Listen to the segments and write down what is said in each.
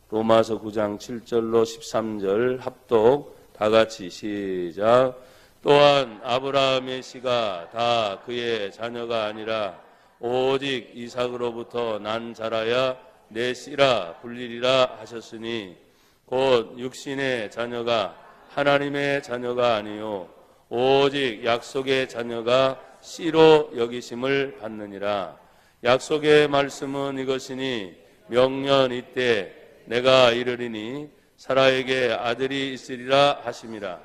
로마서 9장 7절로 13절 합독 다 같이 시작. 또한 아브라함의 씨가 다 그의 자녀가 아니라 오직 이삭으로부터 난 자라야 내 씨라 불리리라 하셨으니 곧 육신의 자녀가 하나님의 자녀가 아니요 오직 약속의 자녀가 씨로 여기심을 받느니라. 약속의 말씀은 이것이니 명년 이때 내가 이르리니 사라에게 아들이 있으리라 하심이라.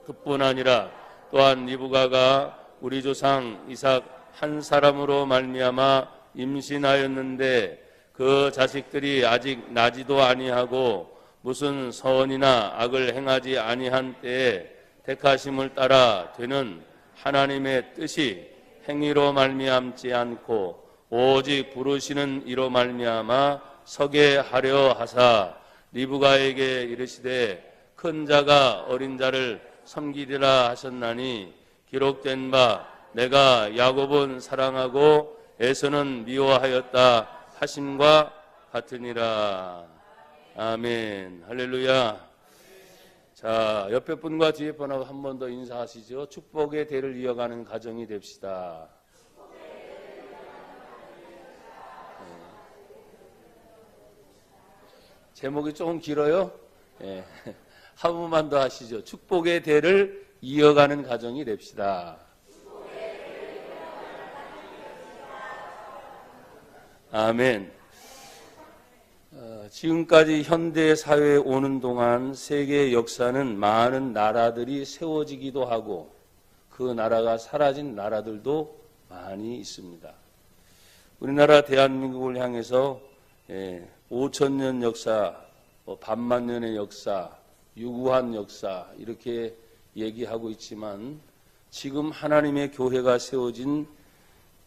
그뿐 아니라 또한 리브가가 우리 조상 이삭 한 사람으로 말미암아 임신하였는데 그 자식들이 아직 나지도 아니하고 무슨 선이나 악을 행하지 아니한 때에 택하심을 따라 되는 하나님의 뜻이 행위로 말미암지 않고 오직 부르시는 이로 말미암아 서게 하려 하사 리브가에게 이르시되 큰 자가 어린 자를 섬기리라 하셨나니 기록된 바 내가 야곱은 사랑하고 에서는 미워하였다 하심과 같으니라. 아멘. 할렐루야. 자, 옆에 분과 뒤에 분하고 한 번 더 인사하시죠. 축복의 대를 이어가는 가정이 됩시다. 제목이 조금 길어요. 네. 한 번만 더 하시죠. 축복의 대를 이어가는 가정이 됩시다. 아멘. 지금까지 현대 사회에 오는 동안 세계 역사는 많은 나라들이 세워지기도 하고 그 나라가 사라진 나라들도 많이 있습니다. 우리나라 대한민국을 향해서 5,000년 역사, 반만년의 역사, 유구한 역사 이렇게 얘기하고 있지만 지금 하나님의 교회가 세워진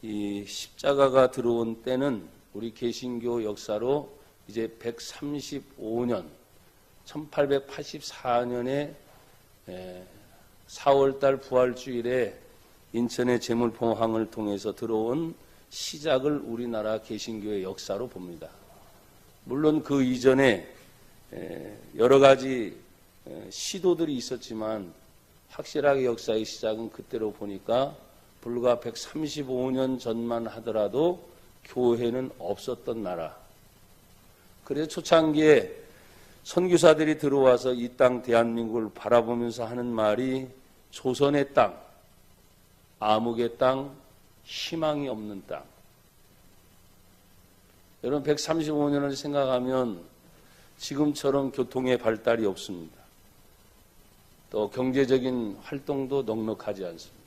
이 십자가가 들어온 때는 우리 개신교 역사로 이제 135년, 1884년에 4월달 부활주일에 인천의 제물포항을 통해서 들어온 시작을 우리나라 개신교의 역사로 봅니다. 물론 그 이전에 여러 가지 시도들이 있었지만 확실하게 역사의 시작은 그때로 보니까 불과 135년 전만 하더라도 교회는 없었던 나라. 그래서 초창기에 선교사들이 들어와서 이 땅 대한민국을 바라보면서 하는 말이 조선의 땅, 암흑의 땅, 희망이 없는 땅. 여러분 135년을 생각하면 지금처럼 교통의 발달이 없습니다. 또 경제적인 활동도 넉넉하지 않습니다.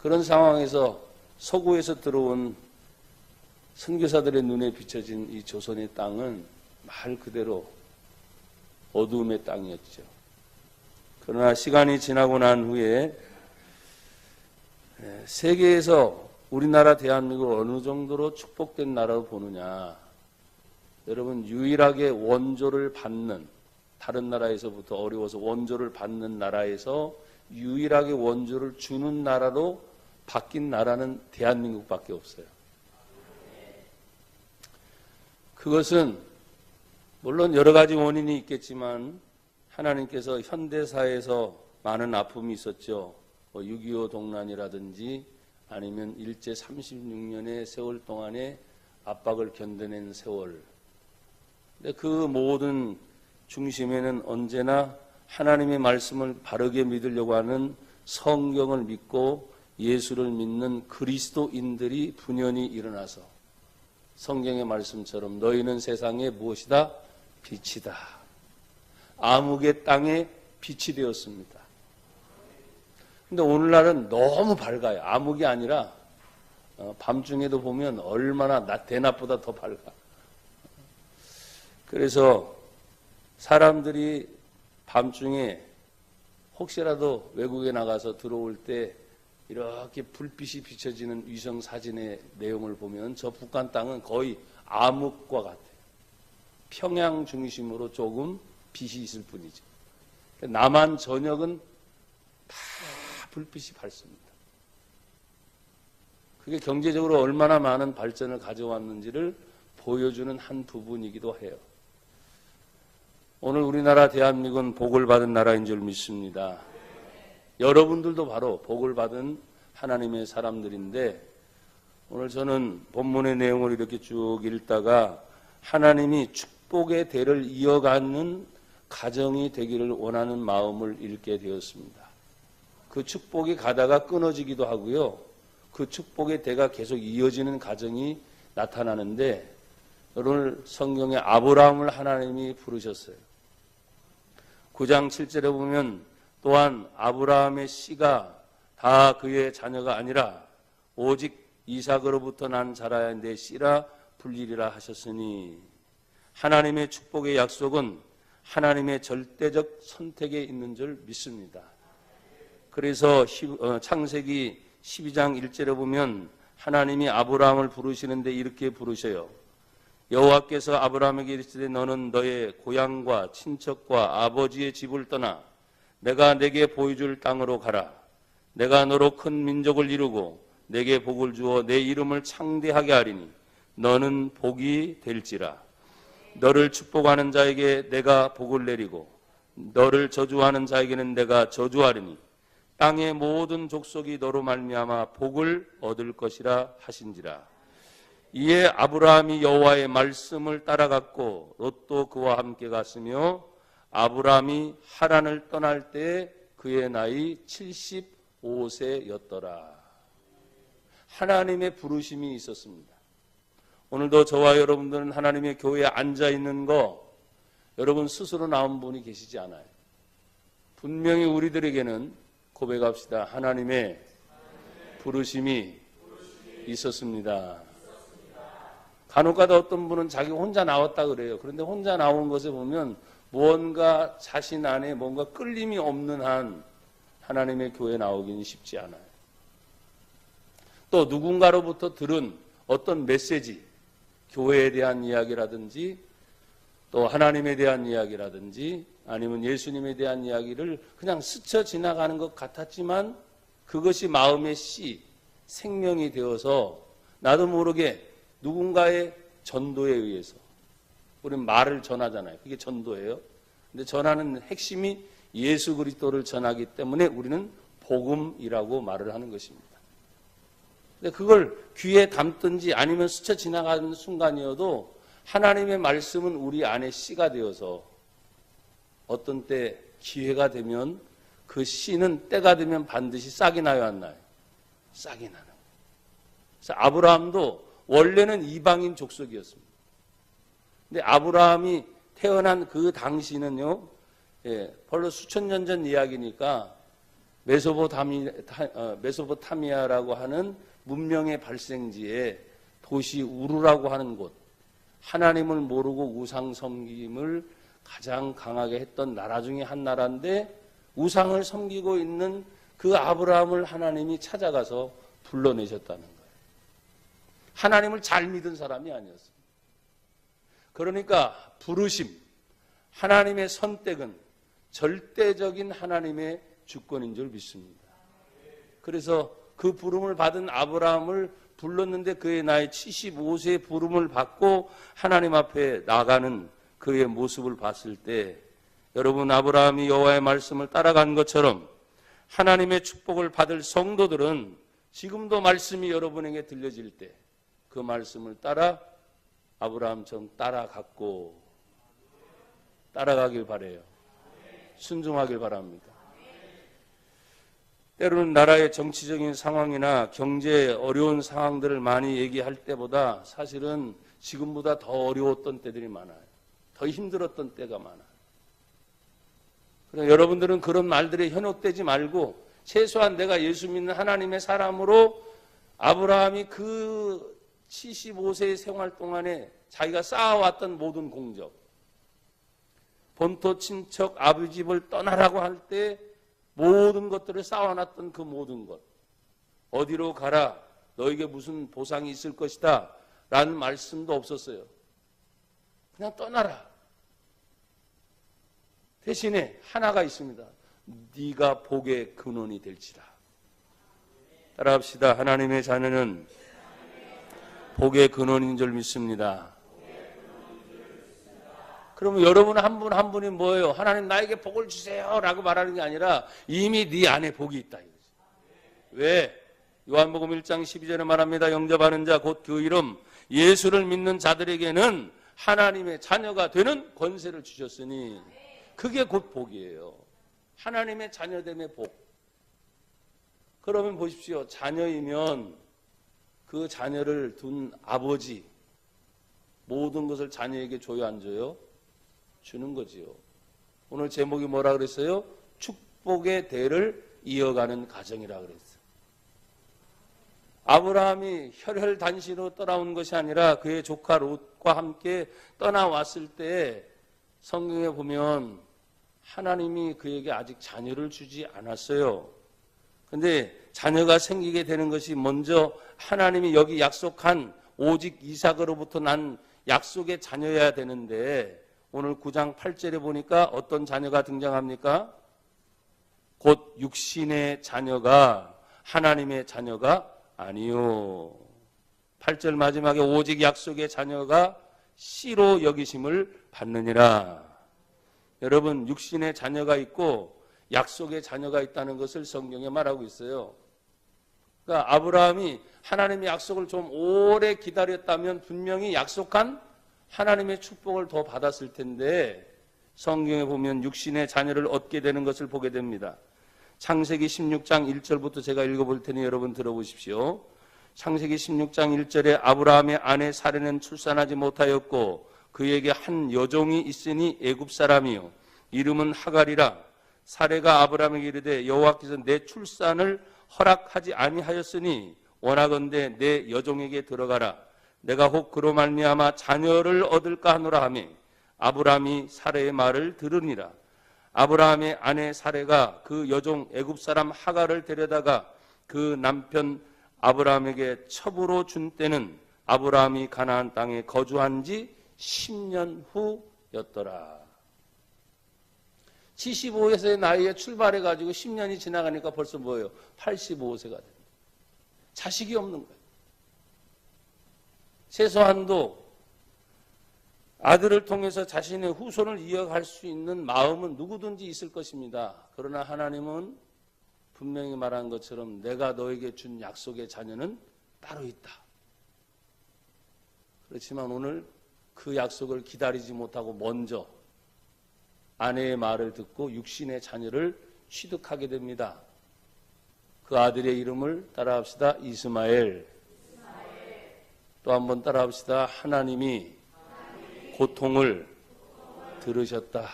그런 상황에서 서구에서 들어온 선교사들의 눈에 비춰진 이 조선의 땅은 말 그대로 어두움의 땅이었죠. 그러나 시간이 지나고 난 후에 세계에서 우리나라 대한민국을 어느 정도로 축복된 나라로 보느냐. 여러분 유일하게 원조를 받는 다른 나라에서부터 어려워서 원조를 받는 나라에서 유일하게 원조를 주는 나라로 바뀐 나라는 대한민국밖에 없어요. 그것은 물론 여러 가지 원인이 있겠지만 하나님께서 현대사에서 많은 아픔이 있었죠. 6.25 동란이라든지 아니면 일제 36년의 세월 동안의 압박을 견뎌낸 세월. 근데 그 모든 중심에는 언제나 하나님의 말씀을 바르게 믿으려고 하는 성경을 믿고 예수를 믿는 그리스도인들이 분연히 일어나서 성경의 말씀처럼 너희는 세상의 무엇이다? 빛이다. 암흑의 땅에 빛이 되었습니다. 근데 오늘날은 너무 밝아요. 암흑이 아니라 밤중에도 보면 얼마나 대낮보다 더 밝아. 그래서 사람들이 밤중에 혹시라도 외국에 나가서 들어올 때 이렇게 불빛이 비춰지는 위성 사진의 내용을 보면 저 북한 땅은 거의 암흑과 같아요. 평양 중심으로 조금 빛이 있을 뿐이죠. 남한 전역은 다 불빛이 밝습니다. 그게 경제적으로 얼마나 많은 발전을 가져왔는지를 보여주는 한 부분이기도 해요. 오늘 우리나라 대한민국은 복을 받은 나라인 줄 믿습니다. 여러분들도 바로 복을 받은 하나님의 사람들인데, 오늘 저는 본문의 내용을 이렇게 쭉 읽다가 하나님이 축복의 대를 이어가는 가정이 되기를 원하는 마음을 읽게 되었습니다. 그 축복이 가다가 끊어지기도 하고요, 그 축복의 대가 계속 이어지는 가정이 나타나는데, 오늘 성경에 아브라함을 하나님이 부르셨어요. 9장 7절에 보면 또한 아브라함의 씨가 다 그의 자녀가 아니라 오직 이삭으로부터 난 자라야 내 씨라 불리리라 하셨으니, 하나님의 축복의 약속은 하나님의 절대적 선택에 있는 줄 믿습니다. 그래서 창세기 12장 1절에 보면 하나님이 아브라함을 부르시는데 이렇게 부르셔요. 여호와께서 아브라함에게 이르시되 너는 너의 고향과 친척과 아버지의 집을 떠나 내가 내게 보여줄 땅으로 가라. 내가 너로 큰 민족을 이루고 내게 복을 주어 내 이름을 창대하게 하리니 너는 복이 될지라. 너를 축복하는 자에게 내가 복을 내리고 너를 저주하는 자에게는 내가 저주하리니 땅의 모든 족속이 너로 말미암아 복을 얻을 것이라 하신지라. 이에 아브라함이 여호와의 말씀을 따라갔고 롯도 그와 함께 갔으며 아브라함이 하란을 떠날 때 그의 나이 75세였더라. 하나님의 부르심이 있었습니다. 오늘도 저와 여러분들은 하나님의 교회에 앉아 있는 거 여러분 스스로 나온 분이 계시지 않아요. 분명히 우리들에게는 고백합시다. 하나님의 부르심이 있었습니다. 간혹가다 어떤 분은 자기 혼자 나왔다 그래요. 그런데 혼자 나온 것에 보면 무언가 자신 안에 뭔가 끌림이 없는 한 하나님의 교회에 나오기는 쉽지 않아요. 또 누군가로부터 들은 어떤 메시지, 교회에 대한 이야기라든지 또 하나님에 대한 이야기라든지 아니면 예수님에 대한 이야기를 그냥 스쳐 지나가는 것 같았지만 그것이 마음의 씨, 생명이 되어서 나도 모르게 누군가의 전도에 의해서, 우리는 말을 전하잖아요. 그게 전도예요. 근데 전하는 핵심이 예수 그리스도를 전하기 때문에 우리는 복음이라고 말을 하는 것입니다. 근데 그걸 귀에 담든지 아니면 스쳐 지나가는 순간이어도 하나님의 말씀은 우리 안에 씨가 되어서 어떤 때 기회가 되면 그 씨는 때가 되면 반드시 싹이 나요, 안 나요? 싹이 나는 거예요. 그래서 아브라함도 원래는 이방인 족속이었습니다. 근데 아브라함이 태어난 그 당시는요, 벌써 수천 년 전 이야기니까 메소포타미아라고 하는 문명의 발생지에 도시 우르라고 하는 곳, 하나님을 모르고 우상 섬김을 가장 강하게 했던 나라 중에 한 나라인데 우상을 섬기고 있는 그 아브라함을 하나님이 찾아가서 불러내셨다는 거예요. 하나님을 잘 믿은 사람이 아니었습니다. 그러니까 부르심, 하나님의 선택은 절대적인 하나님의 주권인 줄 믿습니다. 그래서 그 부름을 받은 아브라함을 불렀는데 그의 나이 75세의 부름을 받고 하나님 앞에 나가는 그의 모습을 봤을 때 여러분, 아브라함이 여호와의 말씀을 따라간 것처럼 하나님의 축복을 받을 성도들은 지금도 말씀이 여러분에게 들려질 때 그 말씀을 따라 아브라함처럼 따라가길 바라요. 순종하길 바랍니다. 때로는 나라의 정치적인 상황이나 경제 어려운 상황들을 많이 얘기할 때보다 사실은 지금보다 더 어려웠던 때들이 많아요. 더 힘들었던 때가 많아요. 그래서 여러분들은 그런 말들에 현혹되지 말고 최소한 내가 예수 믿는 하나님의 사람으로 아브라함이 그 75세의 생활 동안에 자기가 쌓아왔던 모든 공적, 본토 친척 아버지 집을 떠나라고 할 때 모든 것들을 쌓아놨던 그 모든 것, 어디로 가라, 너에게 무슨 보상이 있을 것이다 라는 말씀도 없었어요. 그냥 떠나라. 대신에 하나가 있습니다. 네가 복의 근원이 될지라. 따라합시다. 하나님의 자녀는 복의 근원인 줄 믿습니다. 그러면 여러분 한 분 한 분이 뭐예요? 하나님 나에게 복을 주세요 라고 말하는 게 아니라 이미 네 안에 복이 있다 이거지. 왜? 요한복음 1장 12절에 말합니다. 영접하는 자 곧 그 이름 예수를 믿는 자들에게는 하나님의 자녀가 되는 권세를 주셨으니 그게 곧 복이에요. 하나님의 자녀됨의 복. 그러면 보십시오. 자녀이면 그 자녀를 둔 아버지 모든 것을 자녀에게 줘요 안 줘요? 주는 거지요. 오늘 제목이 뭐라 그랬어요? 축복의 대를 이어가는 가정이라 그랬어요. 아브라함이 혈혈단신으로 떠나온 것이 아니라 그의 조카 롯과 함께 떠나왔을 때 성경에 보면 하나님이 그에게 아직 자녀를 주지 않았어요. 근데 자녀가 생기게 되는 것이 먼저 하나님이 여기 약속한 오직 이삭으로부터 난 약속의 자녀여야 되는데 오늘 9장 8절에 보니까 어떤 자녀가 등장합니까? 곧 육신의 자녀가 하나님의 자녀가 아니요. 8절 마지막에 오직 약속의 자녀가 씨로 여기심을 받느니라. 여러분 육신의 자녀가 있고 약속의 자녀가 있다는 것을 성경에 말하고 있어요. 그러니까 아브라함이 하나님의 약속을 좀 오래 기다렸다면 분명히 약속한 하나님의 축복을 더 받았을 텐데 성경에 보면 육신의 자녀를 얻게 되는 것을 보게 됩니다. 창세기 16장 1절부터 제가 읽어볼 테니 여러분 들어보십시오. 창세기 16장 1절에 아브라함의 아내 사레는 출산하지 못하였고 그에게 한 여종이 있으니 애굽 사람이요 이름은 하갈이라. 사레가 아브라함에게 이르되 여호와께서 내 출산을 허락하지 아니하였으니 원하건대 내 여종에게 들어가라. 내가 혹 그로 말미암아 자녀를 얻을까 하노라 하며 아브라함이 사레의 말을 들으니라. 아브라함의 아내 사레가 그 여종 애굽 사람 하갈을 데려다가 그 남편 아브라함에게 첩으로 준 때는 아브라함이 가나안 땅에 거주한 지 10년 후였더라. 75세의 나이에 출발해가지고 10년이 지나가니까 벌써 뭐예요? 85세가 됩니다. 자식이 없는 거예요. 최소한도 아들을 통해서 자신의 후손을 이어갈 수 있는 마음은 누구든지 있을 것입니다. 그러나 하나님은 분명히 말한 것처럼 내가 너에게 준 약속의 자녀는 따로 있다. 그렇지만 오늘 그 약속을 기다리지 못하고 먼저 아내의 말을 듣고 육신의 자녀를 취득하게 됩니다. 그 아들의 이름을 따라합시다. 이스마엘. 또 한번 따라합시다. 하나님이 고통을 들으셨다.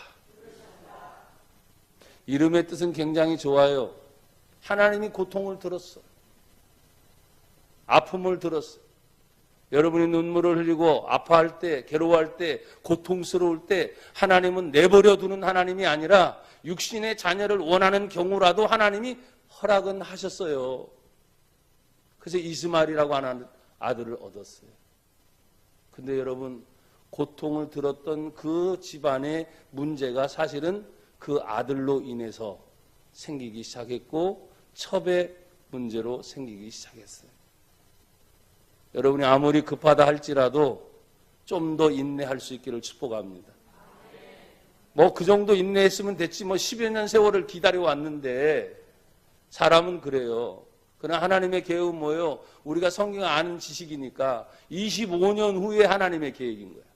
이름의 뜻은 굉장히 좋아요. 하나님이 고통을 들었어. 아픔을 들었어. 여러분이 눈물을 흘리고 아파할 때, 괴로워할 때, 고통스러울 때 하나님은 내버려 두는 하나님이 아니라 육신의 자녀를 원하는 경우라도 하나님이 허락은 하셨어요. 그래서 이스마엘이라고 하는 아들을 얻었어요. 근데 여러분 고통을 들었던 그 집안의 문제가 사실은 그 아들로 인해서 생기기 시작했고 첩의 문제로 생기기 시작했어요. 여러분이 아무리 급하다 할지라도 좀 더 인내할 수 있기를 축복합니다. 뭐 그 정도 인내했으면 됐지 뭐 10여 년 세월을 기다려왔는데 사람은 그래요. 그러나 하나님의 계획은 뭐예요? 우리가 성경을 아는 지식이니까 25년 후에 하나님의 계획인 거예요.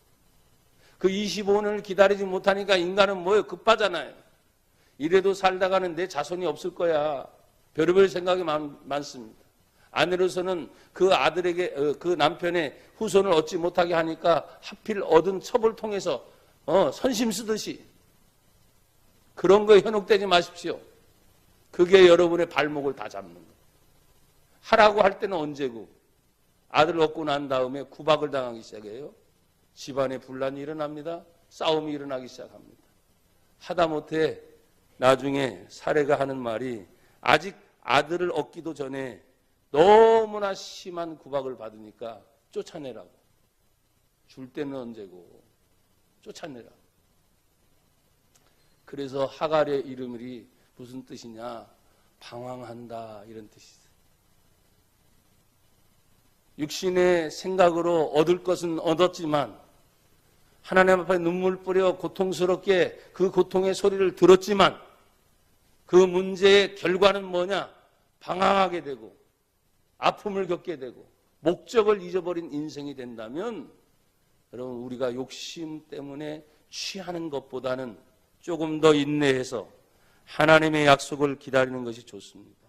그 25년을 기다리지 못하니까 인간은 뭐예요? 급하잖아요. 이래도 살다가는 내 자손이 없을 거야. 별의별 생각이 많습니다. 아내로서는 그 아들에게 그 남편의 후손을 얻지 못하게 하니까 하필 얻은 첩을 통해서 선심 쓰듯이 그런 거에 현혹되지 마십시오. 그게 여러분의 발목을 다 잡는 거예요. 하라고 할 때는 언제고 아들을 얻고 난 다음에 구박을 당하기 시작해요. 집안에 분란이 일어납니다. 싸움이 일어나기 시작합니다. 하다못해 나중에 사례가 하는 말이 아직 아들을 얻기도 전에 너무나 심한 구박을 받으니까 쫓아내라고. 줄 때는 언제고 쫓아내라고. 그래서 하갈의 이름이 무슨 뜻이냐? 방황한다 이런 뜻이 있어요. 육신의 생각으로 얻을 것은 얻었지만 하나님 앞에 눈물 뿌려 고통스럽게 그 고통의 소리를 들었지만 그 문제의 결과는 뭐냐? 방황하게 되고 아픔을 겪게 되고 목적을 잊어버린 인생이 된다면 여러분, 우리가 욕심 때문에 취하는 것보다는 조금 더 인내해서 하나님의 약속을 기다리는 것이 좋습니다.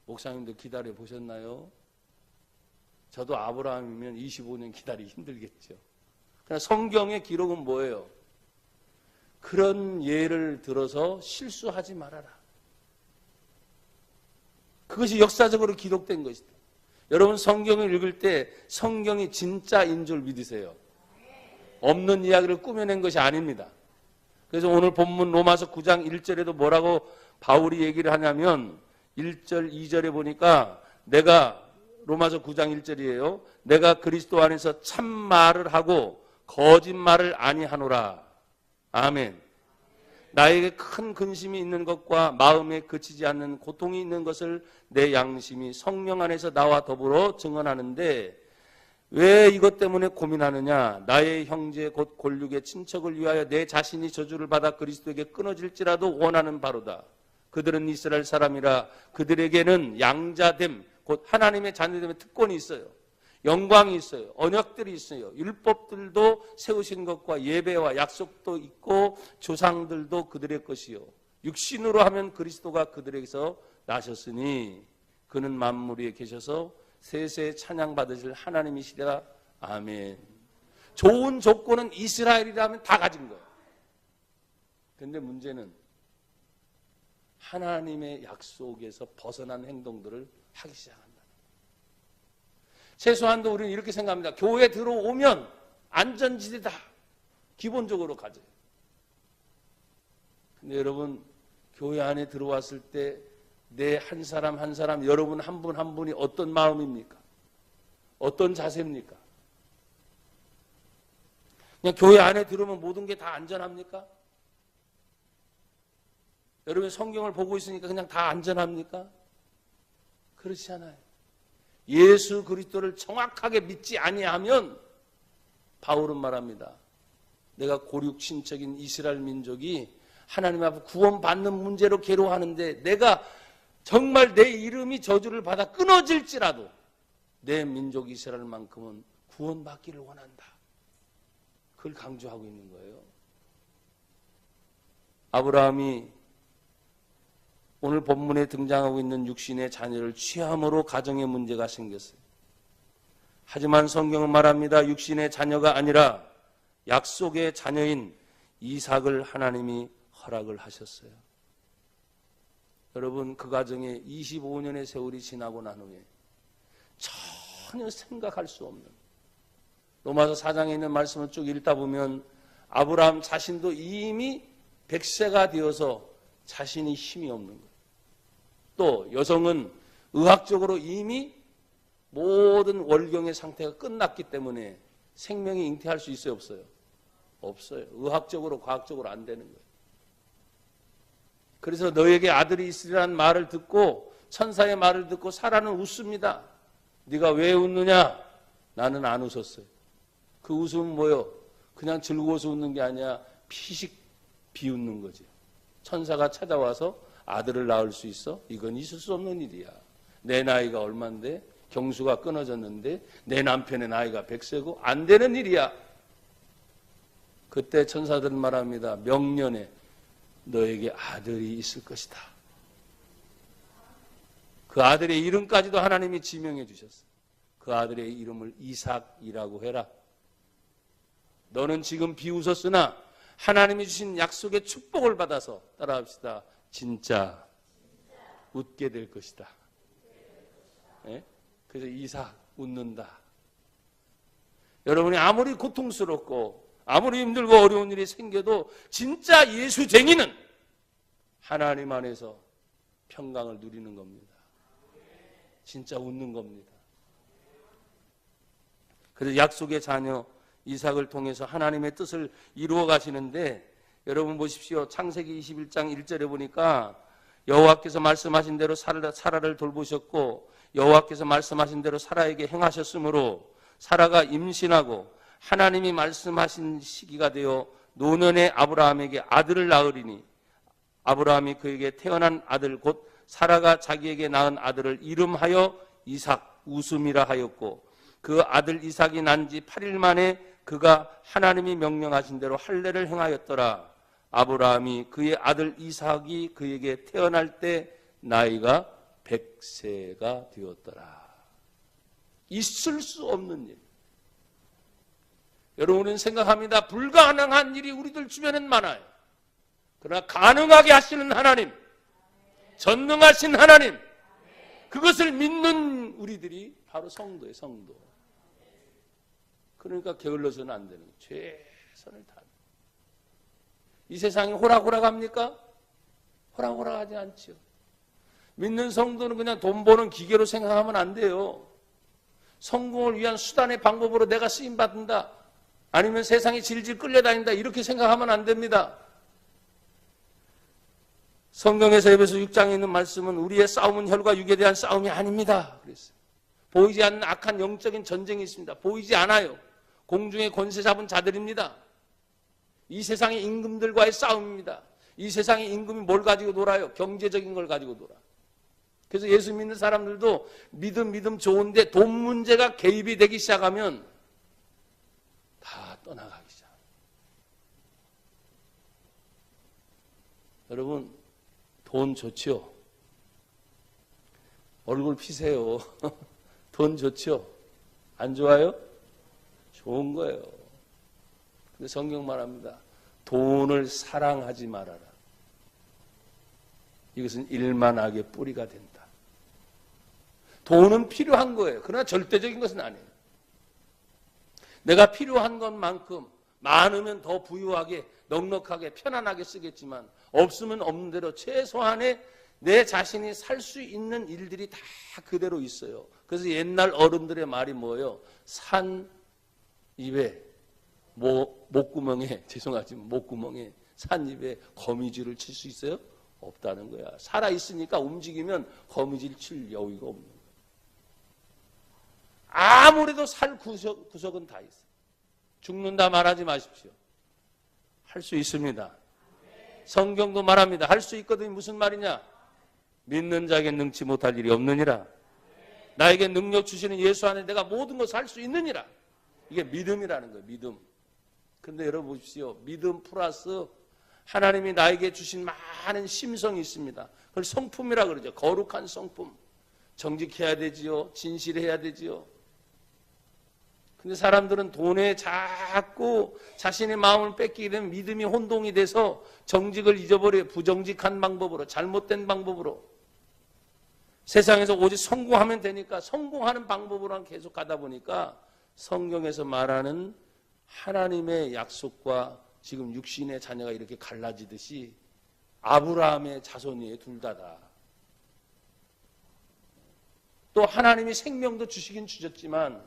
목사님도 기다려 보셨나요? 저도 아브라함이면 25년 기다리기 힘들겠죠. 그러나 성경의 기록은 뭐예요? 그런 예를 들어서 실수하지 말아라. 그것이 역사적으로 기록된 것이다. 여러분, 성경을 읽을 때 성경이 진짜인 줄 믿으세요. 없는 이야기를 꾸며낸 것이 아닙니다. 그래서 오늘 본문 로마서 9장 1절에도 뭐라고 바울이 얘기를 하냐면 1절, 2절에 보니까 내가 로마서 9장 1절이에요. 내가 그리스도 안에서 참말을 하고 거짓말을 아니하노라. 아멘. 나에게 큰 근심이 있는 것과 마음에 그치지 않는 고통이 있는 것을 내 양심이 성령 안에서 나와 더불어 증언하는데 왜 이것 때문에 고민하느냐? 나의 형제 곧 골육의 친척을 위하여 내 자신이 저주를 받아 그리스도에게 끊어질지라도 원하는 바로다. 그들은 이스라엘 사람이라 그들에게는 양자됨 곧 하나님의 자녀됨의 특권이 있어요. 영광이 있어요. 언약들이 있어요. 율법들도 세우신 것과 예배와 약속도 있고 조상들도 그들의 것이요. 육신으로 하면 그리스도가 그들에게서 나셨으니 그는 만물 위에 계셔서 세세 찬양 받으실 하나님이시라. 아멘. 좋은 조건은 이스라엘이라면 다 가진 거예요. 그런데 문제는 하나님의 약속에서 벗어난 행동들을 하기 시작합니다. 최소한도 우리는 이렇게 생각합니다. 교회 들어오면 안전지대다. 기본적으로 가져요. 근데 여러분, 교회 안에 들어왔을 때 내 한 사람 한 사람, 여러분 한 분 한 분이 어떤 마음입니까? 어떤 자세입니까? 그냥 교회 안에 들어오면 모든 게 다 안전합니까? 여러분 성경을 보고 있으니까 그냥 다 안전합니까? 그렇지 않아요. 예수 그리스도를 정확하게 믿지 아니하면 바울은 말합니다. 내가 고륙 친척인 이스라엘 민족이 하나님 앞에 구원받는 문제로 괴로워하는데 내가 정말 내 이름이 저주를 받아 끊어질지라도 내 민족 이스라엘만큼은 구원받기를 원한다. 그걸 강조하고 있는 거예요. 아브라함이 오늘 본문에 등장하고 있는 육신의 자녀를 취함으로 가정에 문제가 생겼어요. 하지만 성경은 말합니다. 육신의 자녀가 아니라 약속의 자녀인 이삭을 하나님이 허락을 하셨어요. 여러분, 그 가정에 25년의 세월이 지나고 난 후에 전혀 생각할 수 없는, 로마서 4장에 있는 말씀을 쭉 읽다 보면 아브라함 자신도 이미 100세가 되어서 자신이 힘이 없는 거예요. 또 여성은 의학적으로 이미 모든 월경의 상태가 끝났기 때문에 생명이 잉태할 수 있어요, 없어요? 없어요. 의학적으로, 과학적으로 안 되는 거예요. 그래서 너에게 아들이 있으리라는 말을 듣고, 천사의 말을 듣고 사라는 웃습니다. 네가 왜 웃느냐? 나는 안 웃었어요. 그 웃음은 뭐요? 그냥 즐거워서 웃는 게 아니라 피식 비웃는 거지. 천사가 찾아와서 아들을 낳을 수 있어? 이건 있을 수 없는 일이야. 내 나이가 얼만데? 경수가 끊어졌는데 내 남편의 나이가 100세고 안 되는 일이야. 그때 천사들은 말합니다. 명년에 너에게 아들이 있을 것이다. 그 아들의 이름까지도 하나님이 지명해 주셨어요. 그 아들의 이름을 이삭이라고 해라. 너는 지금 비웃었으나 하나님이 주신 약속의 축복을 받아서, 따라합시다, 진짜 웃게 될 것이다. 네? 그래서 이삭 웃는다. 여러분이 아무리 고통스럽고 아무리 힘들고 어려운 일이 생겨도 진짜 예수쟁이는 하나님 안에서 평강을 누리는 겁니다. 진짜 웃는 겁니다. 그래서 약속의 자녀 이삭을 통해서 하나님의 뜻을 이루어 가시는데, 여러분 보십시오. 창세기 21장 1절에 보니까 여호와께서 말씀하신 대로 사라를 돌보셨고 여호와께서 말씀하신 대로 사라에게 행하셨으므로 사라가 임신하고 하나님이 말씀하신 시기가 되어 노년의 아브라함에게 아들을 낳으리니 아브라함이 그에게 태어난 아들 곧 사라가 자기에게 낳은 아들을 이름하여 이삭 웃음이라 하였고 그 아들 이삭이 난 지 8일 만에 그가 하나님이 명령하신 대로 할례를 행하였더라. 아브라함이 그의 아들 이삭이 그에게 태어날 때 나이가 100세가 되었더라. 있을 수 없는 일. 여러분은 생각합니다. 불가능한 일이 우리들 주변엔 많아요. 그러나 가능하게 하시는 하나님, 전능하신 하나님, 그것을 믿는 우리들이 바로 성도예요, 성도. 그러니까 게을러서는 안 되는 거예요. 최선을 다하는. 이 세상이 호락호락합니까? 호락호락하지 않죠. 믿는 성도는 그냥 돈 버는 기계로 생각하면 안 돼요. 성공을 위한 수단의 방법으로 내가 쓰임받는다. 아니면 세상에 질질 끌려다닌다. 이렇게 생각하면 안 됩니다. 성경에서 에베소 6장에 있는 말씀은 우리의 싸움은 혈과 육에 대한 싸움이 아닙니다. 그랬어요. 보이지 않는 악한 영적인 전쟁이 있습니다. 보이지 않아요. 공중의 권세 잡은 자들입니다. 이 세상의 임금들과의 싸움입니다. 이 세상의 임금이 뭘 가지고 놀아요? 경제적인 걸 가지고 놀아. 그래서 예수 믿는 사람들도 믿음 좋은데 돈 문제가 개입이 되기 시작하면 다 떠나가기 시작. 여러분, 돈 좋죠? 얼굴 피세요. 돈 좋죠? 안 좋아요? 좋은 거예요. 근데 성경 말합니다. 돈을 사랑하지 말아라. 이것은 일만하게 뿌리가 된다. 돈은 필요한 거예요. 그러나 절대적인 것은 아니에요. 내가 필요한 것만큼 많으면 더 부유하게 넉넉하게 편안하게 쓰겠지만 없으면 없는 대로 최소한의 내 자신이 살 수 있는 일들이 다 그대로 있어요. 그래서 옛날 어른들의 말이 뭐예요? 산 입에 목구멍에 죄송하지만 목구멍에 산 입에 거미줄을 칠 수 있어요? 없다는 거야. 살아있으니까 움직이면 거미줄 칠 여유가 없는 거야. 아무래도 살 구석은 다 있어요. 죽는다 말하지 마십시오. 할 수 있습니다. 성경도 말합니다. 할 수 있거든. 무슨 말이냐? 믿는 자에게 능치 못할 일이 없느니라. 나에게 능력 주시는 예수 안에 내가 모든 것을 할 수 있느니라. 이게 믿음이라는 거예요. 믿음. 그런데 여러분 보십시오. 믿음 플러스 하나님이 나에게 주신 많은 심성이 있습니다. 그걸 성품이라 그러죠. 거룩한 성품. 정직해야 되지요. 진실해야 되지요. 근데 사람들은 돈에 자꾸 자신의 마음을 뺏기게 되면 믿음이 혼동이 돼서 정직을 잊어버려요. 부정직한 방법으로, 잘못된 방법으로. 세상에서 오직 성공하면 되니까 성공하는 방법으로만 계속 가다 보니까 성경에서 말하는 하나님의 약속과 지금 육신의 자녀가 이렇게 갈라지듯이 아브라함의 자손이에요. 둘 다다. 또 하나님이 생명도 주시긴 주셨지만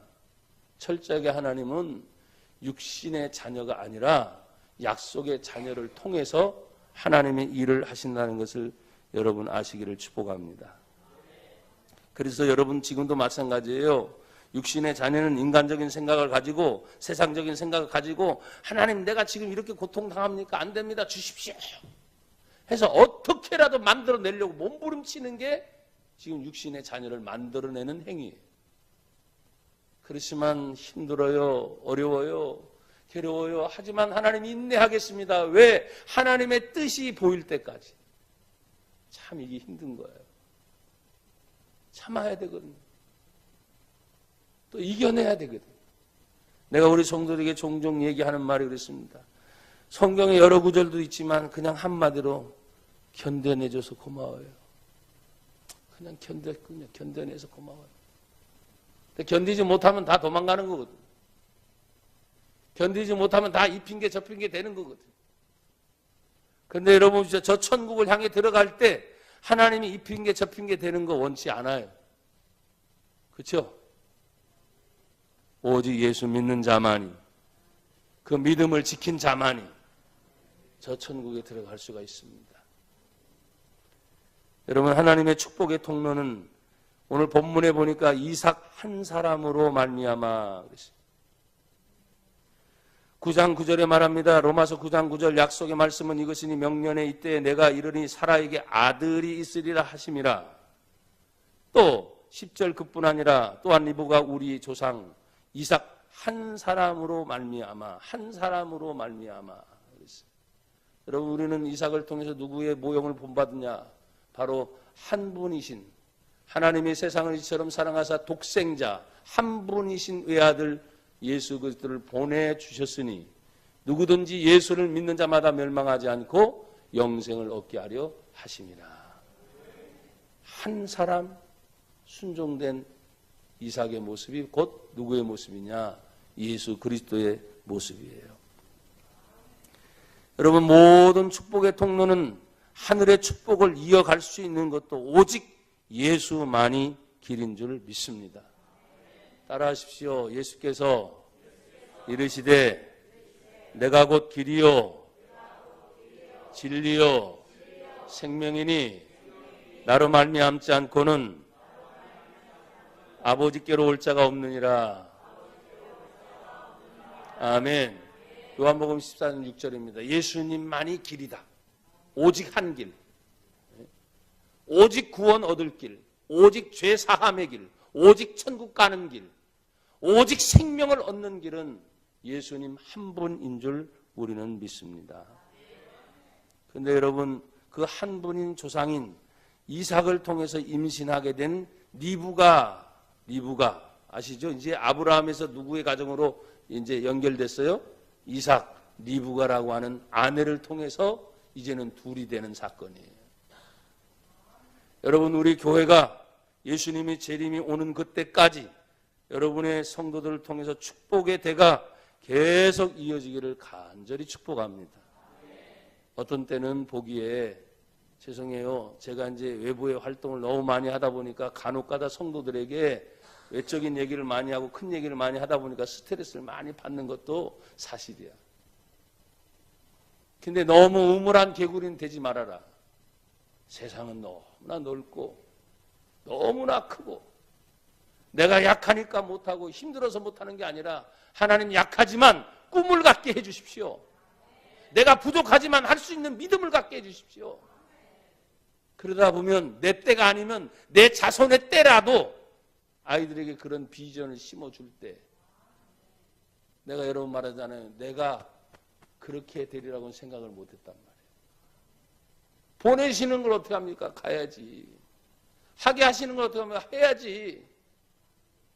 철저하게 하나님은 육신의 자녀가 아니라 약속의 자녀를 통해서 하나님의 일을 하신다는 것을 여러분 아시기를 축복합니다. 그래서 여러분 지금도 마찬가지예요. 육신의 자녀는 인간적인 생각을 가지고 세상적인 생각을 가지고 하나님 내가 지금 이렇게 고통당합니까? 안 됩니다. 주십시오. 해서 어떻게라도 만들어내려고 몸부림치는 게 지금 육신의 자녀를 만들어내는 행위예요. 그렇지만 힘들어요. 어려워요. 괴로워요. 하지만 하나님이 인내하겠습니다. 왜? 하나님의 뜻이 보일 때까지. 참 이게 힘든 거예요. 참아야 되거든요. 또 이겨내야 되거든요. 내가 우리 성도들에게 종종 얘기하는 말이 그렇습니다. 성경에 여러 구절도 있지만 그냥 한마디로 견뎌내줘서 고마워요. 그냥 견뎌내서 고마워요. 견디지 못하면 다 도망가는 거거든. 견디지 못하면 다 이 핑계 저 핑계 되는 거거든. 그런데 여러분 저 천국을 향해 들어갈 때 하나님이 이 핑계 저 핑계 되는 거 원치 않아요. 그렇죠? 오직 예수 믿는 자만이, 그 믿음을 지킨 자만이 저 천국에 들어갈 수가 있습니다. 여러분 하나님의 축복의 통로는 오늘 본문에 보니까 이삭 한 사람으로 말미암아 그랬어요. 9장 9절에 말합니다. 로마서 9장 9절 약속의 말씀은 이것이니 명년에 이때에 내가 이르니 사라에게 아들이 있으리라 하심이라. 또 10절 그뿐 아니라 또한 리브가 우리 조상 이삭 한 사람으로 말미암아 그랬어요. 여러분, 우리는 이삭을 통해서 누구의 모형을 본받느냐? 바로 한 분이신 하나님이 세상을 이처럼 사랑하사 독생자 한 분이신 외아들 예수 그리스도를 보내주셨으니 누구든지 예수를 믿는 자마다 멸망하지 않고 영생을 얻게 하려 하심이라. 한 사람 순종된 이삭의 모습이 곧 누구의 모습이냐? 예수 그리스도의 모습이에요. 여러분, 모든 축복의 통로는 하늘의 축복을 이어갈 수 있는 것도 오직 예수만이 길인 줄 믿습니다. 따라하십시오. 예수께서 이르시되 내가 곧 길이요 진리요 생명이니 나로 말미암지 않고는 아버지께로 올 자가 없느니라. 아멘. 요한복음 14장 6절입니다. 예수님만이 길이다. 오직 한 길. 오직 구원 얻을 길. 오직 죄 사함의 길. 오직 천국 가는 길. 오직 생명을 얻는 길은 예수님 한 분인 줄 우리는 믿습니다. 그런데 여러분, 그 한 분인 조상인 이삭을 통해서 임신하게 된 리브가 아시죠? 이제 아브라함에서 누구의 가정으로 이제 연결됐어요? 이삭, 리브가라고 하는 아내를 통해서 이제는 둘이 되는 사건이에요. 여러분, 우리 교회가 예수님이 재림이 오는 그때까지 여러분의 성도들을 통해서 축복의 대가 계속 이어지기를 간절히 축복합니다. 어떤 때는 보기에 죄송해요. 제가 이제 외부의 활동을 너무 많이 하다 보니까 간혹가다 성도들에게 외적인 얘기를 많이 하고 큰 얘기를 많이 하다 보니까 스트레스를 많이 받는 것도 사실이야. 근데 너무 우물한 개구리는 되지 말아라. 세상은 너무나 넓고 너무나 크고 내가 약하니까 못하고 힘들어서 못하는 게 아니라 하나님 약하지만 꿈을 갖게 해주십시오. 내가 부족하지만 할 수 있는 믿음을 갖게 해주십시오. 그러다 보면 내 때가 아니면 내 자손의 때라도 아이들에게 그런 비전을 심어줄 때 내가 여러분 말하잖아요. 내가 그렇게 되리라고는 생각을 못했단 말이에요. 보내시는 걸 어떻게 합니까? 가야지. 하게 하시는 걸 어떻게 하면 해야지.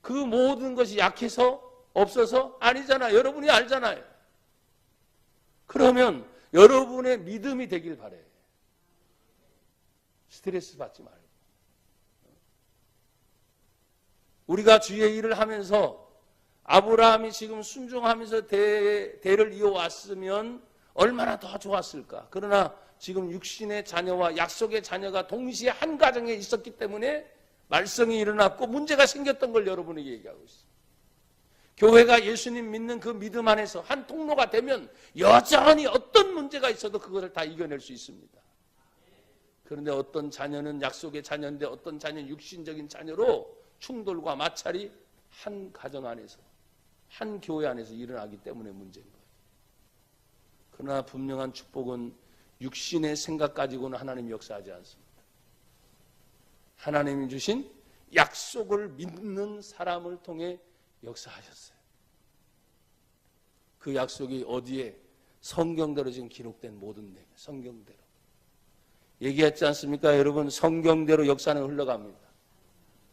그 모든 것이 약해서 없어서 아니잖아요. 여러분이 알잖아요. 그러면 여러분의 믿음이 되길 바래요. 스트레스 받지 말고. 우리가 주의 일을 하면서 아브라함이 지금 순종하면서 대를 이어왔으면 얼마나 더 좋았을까. 그러나 지금 육신의 자녀와 약속의 자녀가 동시에 한 가정에 있었기 때문에 말썽이 일어났고 문제가 생겼던 걸 여러분에게 얘기하고 있습니다. 교회가 예수님 믿는 그 믿음 안에서 한 통로가 되면 여전히 어떤 문제가 있어도 그것을 다 이겨낼 수 있습니다. 그런데 어떤 자녀는 약속의 자녀인데 어떤 자녀는 육신적인 자녀로 충돌과 마찰이 한 가정 안에서 한 교회 안에서 일어나기 때문에 문제인 거예요. 그러나 분명한 축복은 육신의 생각 가지고는 하나님이 역사하지 않습니다. 하나님이 주신 약속을 믿는 사람을 통해 역사하셨어요. 그 약속이 어디에? 성경대로 지금 기록된 모든 내용, 성경대로. 얘기했지 않습니까? 여러분, 성경대로 역사는 흘러갑니다.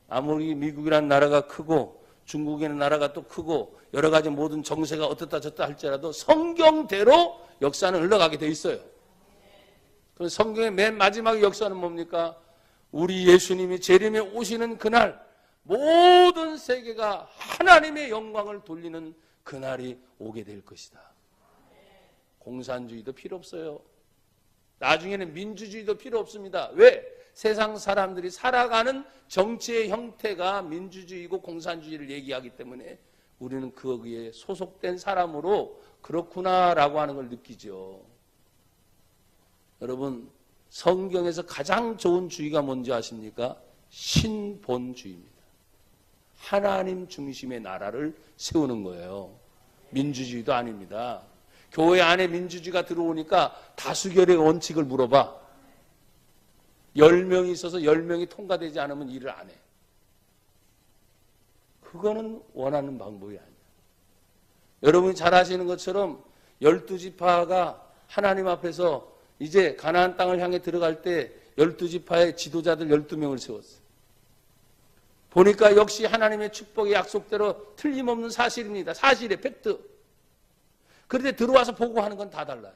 아무리 미국이라는 나라가 크고 중국이라는 나라가 또 크고 여러 가지 모든 정세가 어떻다 저렇다 할지라도 성경대로 역사는 흘러가게 돼 있어요. 그럼 성경의 맨 마지막 역사는 뭡니까? 우리 예수님이 재림에 오시는 그날 모든 세계가 하나님의 영광을 돌리는 그날이 오게 될 것이다. 공산주의도 필요 없어요. 나중에는 민주주의도 필요 없습니다. 왜? 세상 사람들이 살아가는 정치의 형태가 민주주의고 공산주의를 얘기하기 때문에 우리는 거기에 소속된 사람으로 그렇구나라고 하는 걸 느끼죠. 여러분, 성경에서 가장 좋은 주의가 뭔지 아십니까? 신본주의입니다. 하나님 중심의 나라를 세우는 거예요. 민주주의도 아닙니다. 교회 안에 민주주의가 들어오니까 다수결의 원칙을 물어봐. 10명이 있어서 10명이 통과되지 않으면 일을 안 해. 그거는 원하는 방법이 아니야. 여러분이 잘 아시는 것처럼 12지파가 하나님 앞에서 이제 가나안 땅을 향해 들어갈 때 12지파의 지도자들 12명을 세웠어요. 보니까 역시 하나님의 축복의 약속대로 틀림없는 사실입니다. 사실의 팩트. 그런데 들어와서 보고하는 건 다 달라요.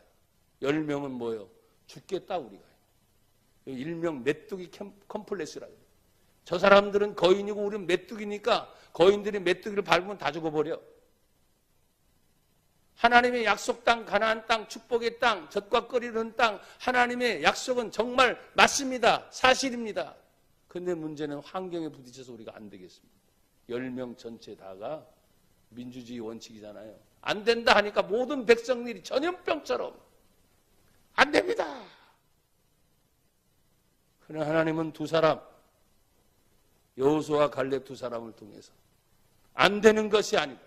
10명은 뭐예요? 죽겠다 우리가. 일명 메뚜기 컴플렉스라고. 저 사람들은 거인이고 우리는 메뚜기니까 거인들이 메뚜기를 밟으면 다 죽어버려. 하나님의 약속 땅, 가나안 땅, 축복의 땅, 젖과 꿀이 흐르는 땅, 하나님의 약속은 정말 맞습니다. 사실입니다. 그런데 문제는 환경에 부딪혀서 우리가 안 되겠습니다. 10명 전체 다가 민주주의 원칙이잖아요. 안 된다 하니까 모든 백성들이 전염병처럼 안 됩니다. 그러나 하나님은 두 사람, 여호수아와 갈렙 두 사람을 통해서 안 되는 것이 아니고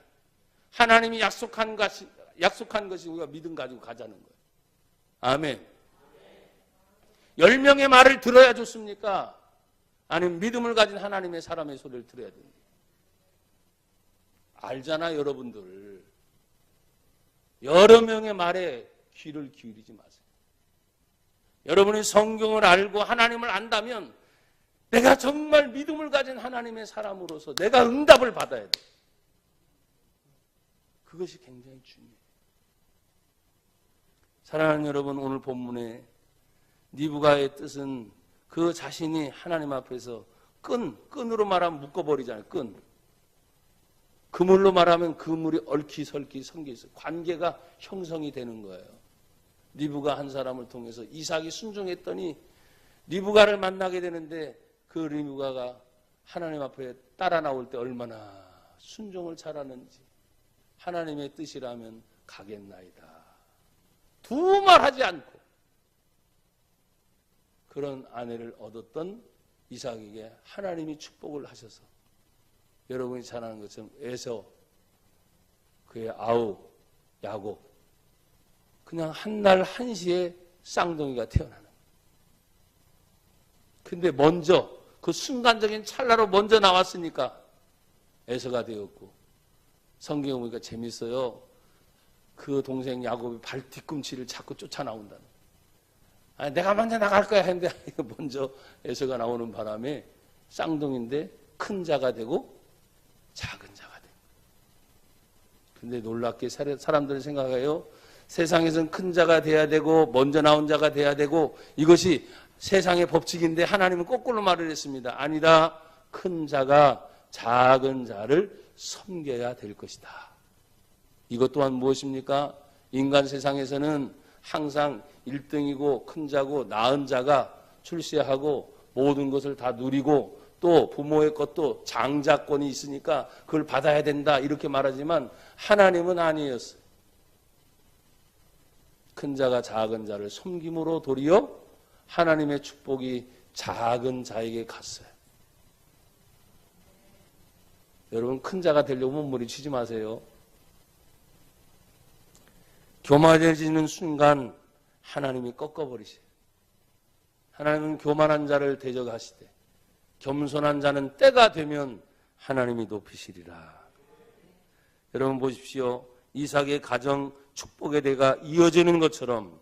하나님이 약속한 것이 우리가 믿음 가지고 가자는 거예요. 아멘. 10명의 말을 들어야 좋습니까? 아니면 믿음을 가진 하나님의 사람의 소리를 들어야 됩니다. 알잖아 여러분들. 여러 명의 말에 귀를 기울이지 마세요. 여러분이 성경을 알고 하나님을 안다면 내가 정말 믿음을 가진 하나님의 사람으로서 내가 응답을 받아야 돼. 그것이 굉장히 중요해요. 사랑하는 여러분, 오늘 본문에 니브가의 뜻은 그 자신이 하나님 앞에서 끈으로 말하면 묶어버리잖아요. 끈. 그물로 말하면 그물이 얽히설키 성겨 있어요. 관계가 형성이 되는 거예요. 리브가 한 사람을 통해서 이삭이 순종했더니 리브가를 만나게 되는데 그 리브가가 하나님 앞에 따라 나올 때 얼마나 순종을 잘하는지. 하나님의 뜻이라면 가겠나이다. 두말하지 않고 그런 아내를 얻었던 이삭에게 하나님이 축복을 하셔서 여러분이 잘 아는 것처럼 에서 그의 아우 야곱 그냥 한날 한시에 쌍둥이가 태어나는 거예요. 근데 먼저 그 순간적인 찰나로 먼저 나왔으니까 에서가 되었고 성경에 보니까 재밌어요. 그 동생 야곱이 발 뒤꿈치를 자꾸 쫓아나온다는. 아니, 내가 먼저 나갈 거야 했는데 먼저 에서가 나오는 바람에 쌍둥이인데 큰 자가 되고 작은 자가 되고. 근데 놀랍게 사람들은 생각해요. 세상에서는 큰 자가 돼야 되고 먼저 나온 자가 돼야 되고 이것이 세상의 법칙인데 하나님은 거꾸로 말을 했습니다. 아니다. 큰 자가 작은 자를 섬겨야 될 것이다. 이것 또한 무엇입니까? 인간 세상에서는 항상 1등이고 큰 자고 나은 자가 출세하고 모든 것을 다 누리고 또 부모의 것도 장자권이 있으니까 그걸 받아야 된다 이렇게 말하지만 하나님은 아니었어요. 큰 자가 작은 자를 섬김으로 도리어 하나님의 축복이 작은 자에게 갔어요. 여러분 큰 자가 되려고 몸부림치지 마세요. 교만해지는 순간 하나님이 꺾어버리세요. 하나님은 교만한 자를 대적하시되 겸손한 자는 때가 되면 하나님이 높이시리라. 여러분 보십시오. 이삭의 가정 축복의 대가 이어지는 것처럼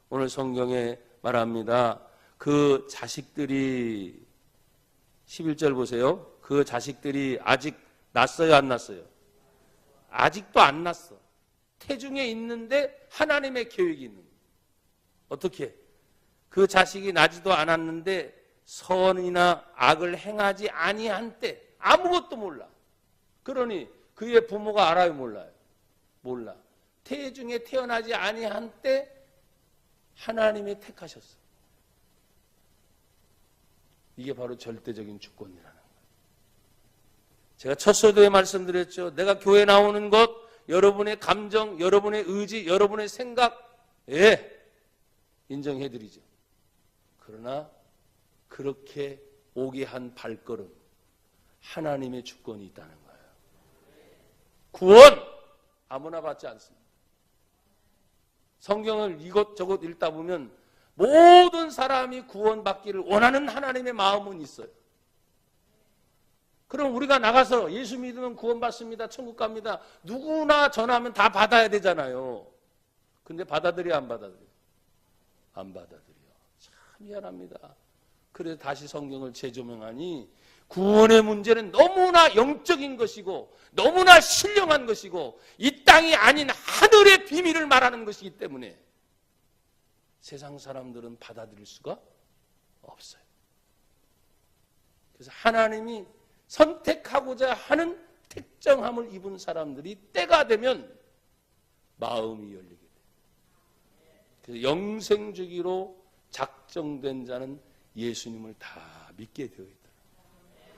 오늘 성경에 말합니다. 그 자식들이 11절 보세요. 그 자식들이 아직 났어요 안 났어요? 아직도 안 났어. 태중에 있는데 하나님의 계획이 있는 거예요. 어떻게? 그 자식이 나지도 않았는데 선이나 악을 행하지 아니한 때 아무것도 몰라. 그러니 그의 부모가 알아요 몰라요? 몰라. 태중에 태어나지 아니한 때 하나님이 택하셨어. 이게 바로 절대적인 주권이라는 거예요. 제가 첫 서두에 말씀드렸죠. 내가 교회 나오는 것, 여러분의 감정, 여러분의 의지, 여러분의 생각에 인정해드리죠. 그러나 그렇게 오게 한 발걸음, 하나님의 주권이 있다는 거예요. 구원, 아무나 받지 않습니다. 성경을 이것저것 읽다 보면 모든 사람이 구원받기를 원하는 하나님의 마음은 있어요. 그럼 우리가 나가서 예수 믿으면 구원받습니다. 천국 갑니다. 누구나 전하면 다 받아야 되잖아요. 근데 받아들여 안 받아들여? 안 받아들여. 참 미안합니다. 그래서 다시 성경을 재조명하니 구원의 문제는 너무나 영적인 것이고 너무나 신령한 것이고 이 땅이 아닌 하늘의 비밀을 말하는 것이기 때문에 세상 사람들은 받아들일 수가 없어요. 그래서 하나님이 선택하고자 하는 택정함을 입은 사람들이 때가 되면 마음이 열리게 돼요. 그래서 영생주기로 작정된 자는 예수님을 다 믿게 되어 있다.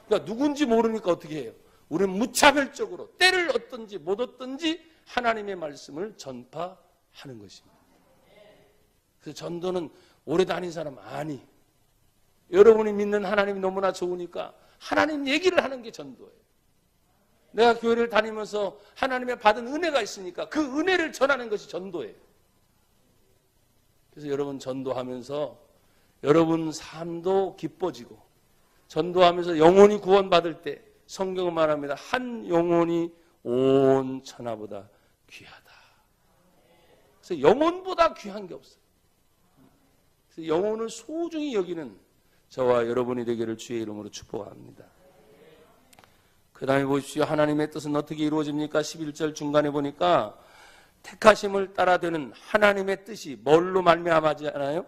그러니까 누군지 모르니까 어떻게 해요? 우리는 무차별적으로 때를 얻든지 못 얻든지 하나님의 말씀을 전파하는 것입니다. 그래서 전도는 오래 다닌 사람 아니. 여러분이 믿는 하나님이 너무나 좋으니까 하나님 얘기를 하는 게 전도예요. 내가 교회를 다니면서 하나님의 받은 은혜가 있으니까 그 은혜를 전하는 것이 전도예요. 그래서 여러분 전도하면서 여러분 삶도 기뻐지고 전도하면서 영혼이 구원받을 때 성경은 말합니다. 한 영혼이 온 천하보다 귀하다. 그래서 영혼보다 귀한 게 없어요. 그래서 영혼을 소중히 여기는 저와 여러분이 되기를 주의 이름으로 축복합니다. 그 다음에 보십시오. 하나님의 뜻은 어떻게 이루어집니까? 11절 중간에 보니까 택하심을 따라 되는 하나님의 뜻이 뭘로 말미암지 않아요?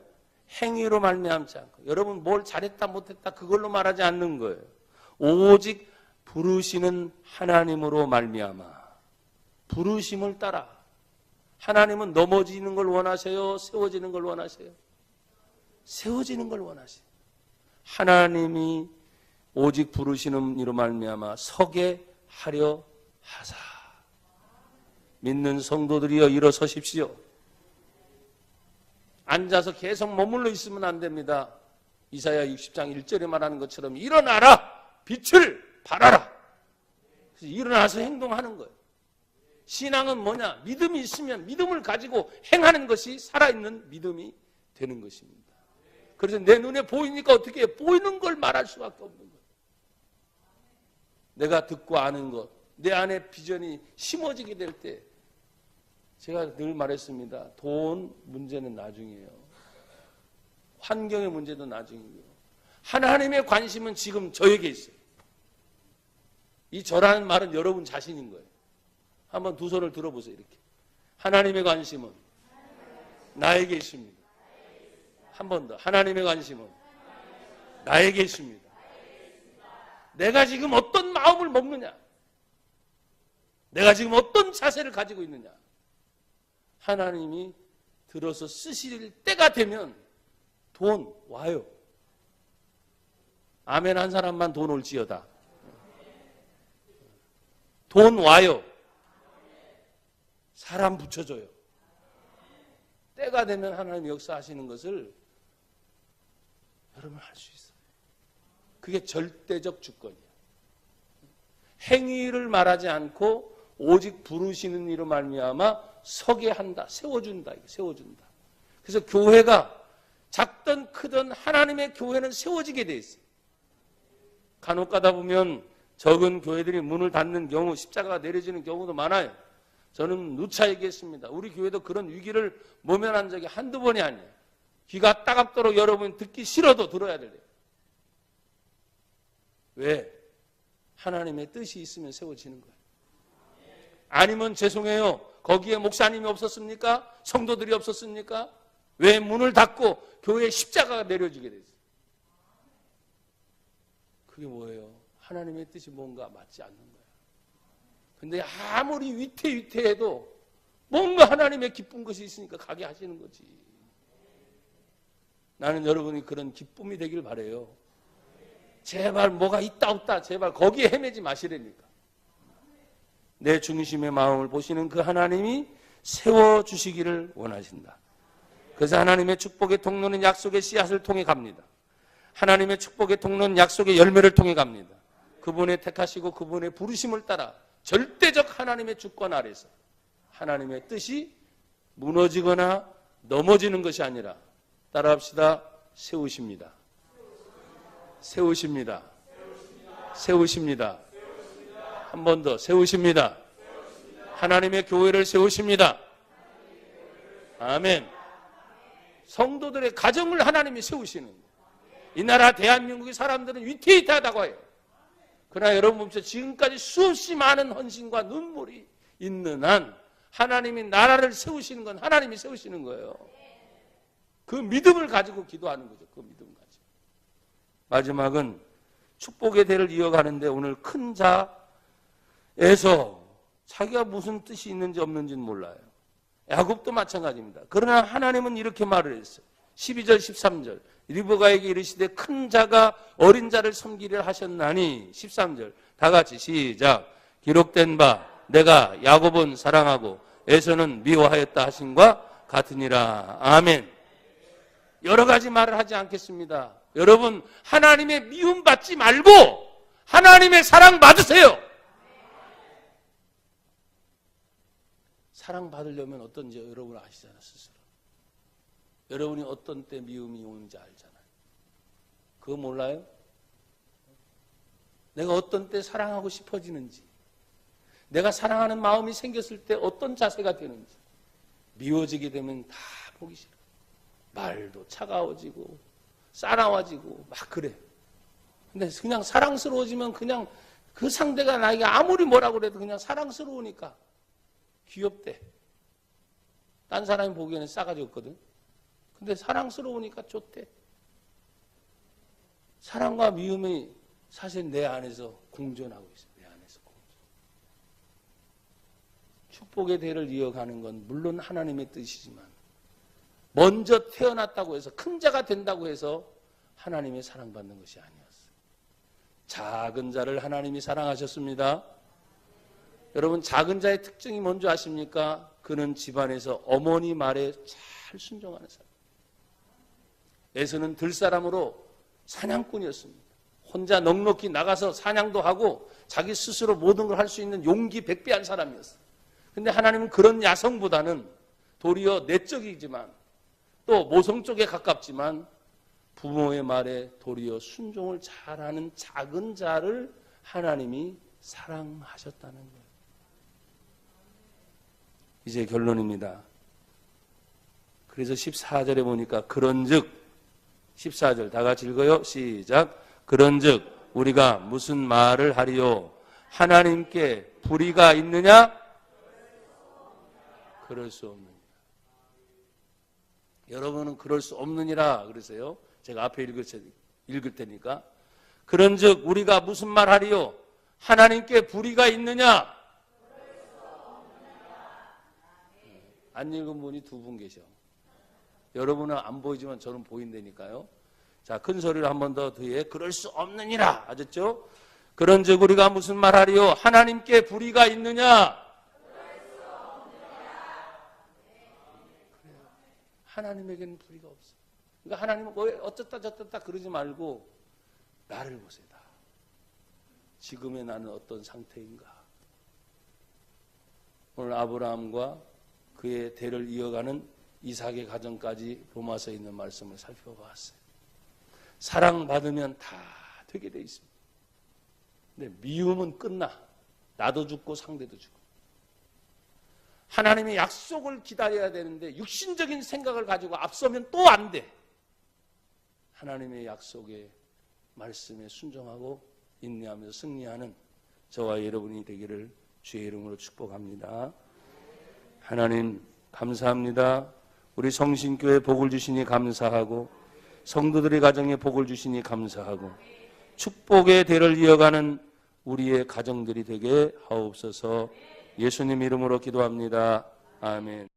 행위로 말미암지 않고. 여러분 뭘 잘했다 못했다 그걸로 말하지 않는 거예요. 오직 부르시는 하나님으로 말미암아. 부르심을 따라. 하나님은 넘어지는 걸 원하세요? 세워지는 걸 원하세요? 세워지는 걸 원하세요. 하나님이 오직 부르시는 이로 말미암아 서게 하려 하사. 믿는 성도들이여 일어서십시오. 앉아서 계속 머물러 있으면 안 됩니다. 이사야 60장 1절에 말하는 것처럼 일어나라! 빛을 발하라! 그래서 일어나서 행동하는 거예요. 신앙은 뭐냐? 믿음이 있으면 믿음을 가지고 행하는 것이 살아있는 믿음이 되는 것입니다. 그래서 내 눈에 보이니까 어떻게 해? 보이는 걸 말할 수밖에 없는 거예요. 내가 듣고 아는 것, 내 안에 비전이 심어지게 될 때 제가 늘 말했습니다. 돈 문제는 나중이에요. 환경의 문제도 나중이고요. 하나님의 관심은 지금 저에게 있어요. 이 저라는 말은 여러분 자신인 거예요. 한번 두 손을 들어보세요. 이렇게. 하나님의 관심은 나에게 있습니다. 한 번 더. 하나님의 관심은 나에게 있습니다. 내가 지금 어떤 마음을 먹느냐? 내가 지금 어떤 자세를 가지고 있느냐? 하나님이 들어서 쓰실 때가 되면 돈 와요. 아멘 한 사람만 돈 올지어다. 돈 와요. 사람 붙여줘요. 때가 되면 하나님 역사하시는 것을 여러분 할 수 있어요. 그게 절대적 주권이야. 행위를 말하지 않고 오직 부르시는 이로 말미암아 서게 한다. 세워준다. 세워준다. 그래서 교회가 작든 크든 하나님의 교회는 세워지게 돼 있어요. 간혹 가다 보면 적은 교회들이 문을 닫는 경우, 십자가가 내려지는 경우도 많아요. 저는 누차 얘기했습니다. 우리 교회도 그런 위기를 모면한 적이 한두 번이 아니에요. 귀가 따갑도록 여러분 듣기 싫어도 들어야 돼요. 왜? 하나님의 뜻이 있으면 세워지는 거예요. 아니면 죄송해요. 거기에 목사님이 없었습니까? 성도들이 없었습니까? 왜 문을 닫고 교회에 십자가가 내려지게 됐어요? 그게 뭐예요? 하나님의 뜻이 뭔가 맞지 않는 거예요. 근데 아무리 위태위태해도 뭔가 하나님의 기쁜 것이 있으니까 가게 하시는 거지. 나는 여러분이 그런 기쁨이 되길 바라요. 제발 뭐가 있다 없다 제발 거기에 헤매지 마시라니까. 내 중심의 마음을 보시는 그 하나님이 세워주시기를 원하신다. 그래서 하나님의 축복의 통로는 약속의 씨앗을 통해 갑니다. 하나님의 축복의 통로는 약속의 열매를 통해 갑니다. 그분의 택하시고 그분의 부르심을 따라 절대적 하나님의 주권 아래서 하나님의 뜻이 무너지거나 넘어지는 것이 아니라, 따라합시다. 세우십니다. 세우십니다. 세우십니다. 한 번 더 세우십니다. 하나님의 교회를 세우십니다. 아멘. 성도들의 가정을 하나님이 세우시는 거예요. 이 나라 대한민국의 사람들은 위태위태하다고 해요. 그러나 여러분 보십시오. 지금까지 수없이 많은 헌신과 눈물이 있는 한 하나님이 나라를 세우시는 건 하나님이 세우시는 거예요. 그 믿음을 가지고 기도하는 거죠. 그 믿음 가지고. 마지막은 축복의 대를 이어가는데, 오늘 큰 자에서 자기가 무슨 뜻이 있는지 없는지는 몰라요. 야곱도 마찬가지입니다. 그러나 하나님은 이렇게 말을 했어요. 12절 13절 리브가에게 이르시되 큰 자가 어린 자를 섬기려 하셨나니, 13절 다 같이 시작. 기록된 바 내가 야곱은 사랑하고 에서는 미워하였다 하신과 같으니라. 아멘. 여러 가지 말을 하지 않겠습니다. 여러분, 하나님의 미움 받지 말고 하나님의 사랑 받으세요. 사랑 받으려면 어떤지 여러분 아시잖아요, 스스로. 여러분이 어떤 때 미움이 오는지 알잖아요. 그거 몰라요? 내가 어떤 때 사랑하고 싶어지는지, 내가 사랑하는 마음이 생겼을 때 어떤 자세가 되는지. 미워지게 되면 다 보기 싫어. 말도 차가워지고 싸나워지고 막 그래. 근데 그냥 사랑스러워지면 그냥 그 상대가 나에게 아무리 뭐라고 그래도 그냥 사랑스러우니까 귀엽대. 딴 사람이 보기에는 싸가지 없거든. 근데 사랑스러우니까 좋대. 사랑과 미움이 사실 내 안에서 공존하고 있어요. 내 안에서 공존. 축복의 대를 이어가는 건 물론 하나님의 뜻이지만, 먼저 태어났다고 해서, 큰 자가 된다고 해서 하나님의 사랑받는 것이 아니었어요. 작은 자를 하나님이 사랑하셨습니다. 여러분, 작은 자의 특징이 뭔지 아십니까? 그는 집안에서 어머니 말에 잘 순종하는 사람. 에서는 들사람으로 사냥꾼이었습니다. 혼자 넉넉히 나가서 사냥도 하고 자기 스스로 모든 걸 할 수 있는 용기 백배한 사람이었어요. 근데 하나님은 그런 야성보다는 도리어 내적이지만 또 모성 쪽에 가깝지만 부모의 말에 도리어 순종을 잘하는 작은 자를 하나님이 사랑하셨다는 거예요. 이제 결론입니다. 그래서 14절에 보니까 그런즉, 14절 다 같이 읽어요. 시작. 그런즉 우리가 무슨 말을 하리요? 하나님께 불의가 있느냐? 그럴 수 없느니라. 여러분은 그럴 수 없느니라 그러세요. 제가 앞에 읽을 테니까. 그런즉 우리가 무슨 말 하리요? 하나님께 불의가 있느냐? 안 읽은 분이 두 분 계셔. 여러분은 안 보이지만 저는 보인다니까요. 자, 큰 소리로 한 번 더 뒤에 그럴 수 없느니라. 아셨죠? 그런즉 우리가 무슨 말 하리요? 하나님께 불의가 있느냐? 하나님에게는 불의가 없어. 그러니까 하나님은 어쩌다 저쩌다 그러지 말고 나를 보세요. 지금의 나는 어떤 상태인가? 오늘 아브라함과 그의 대를 이어가는 이삭의 가정까지 로마서에 있는 말씀을 살펴봤어요. 사랑받으면 다 되게 돼 있습니다. 근데 미움은 끝나. 나도 죽고 상대도 죽고. 하나님의 약속을 기다려야 되는데 육신적인 생각을 가지고 앞서면 또 안 돼. 하나님의 약속의 말씀에 순종하고 인내하면서 승리하는 저와 여러분이 되기를 주의 이름으로 축복합니다. 하나님 감사합니다. 우리 성신교회 복을 주시니 감사하고 성도들의 가정에 복을 주시니 감사하고 축복의 대를 이어가는 우리의 가정들이 되게 하옵소서. 예수님 이름으로 기도합니다. 아멘.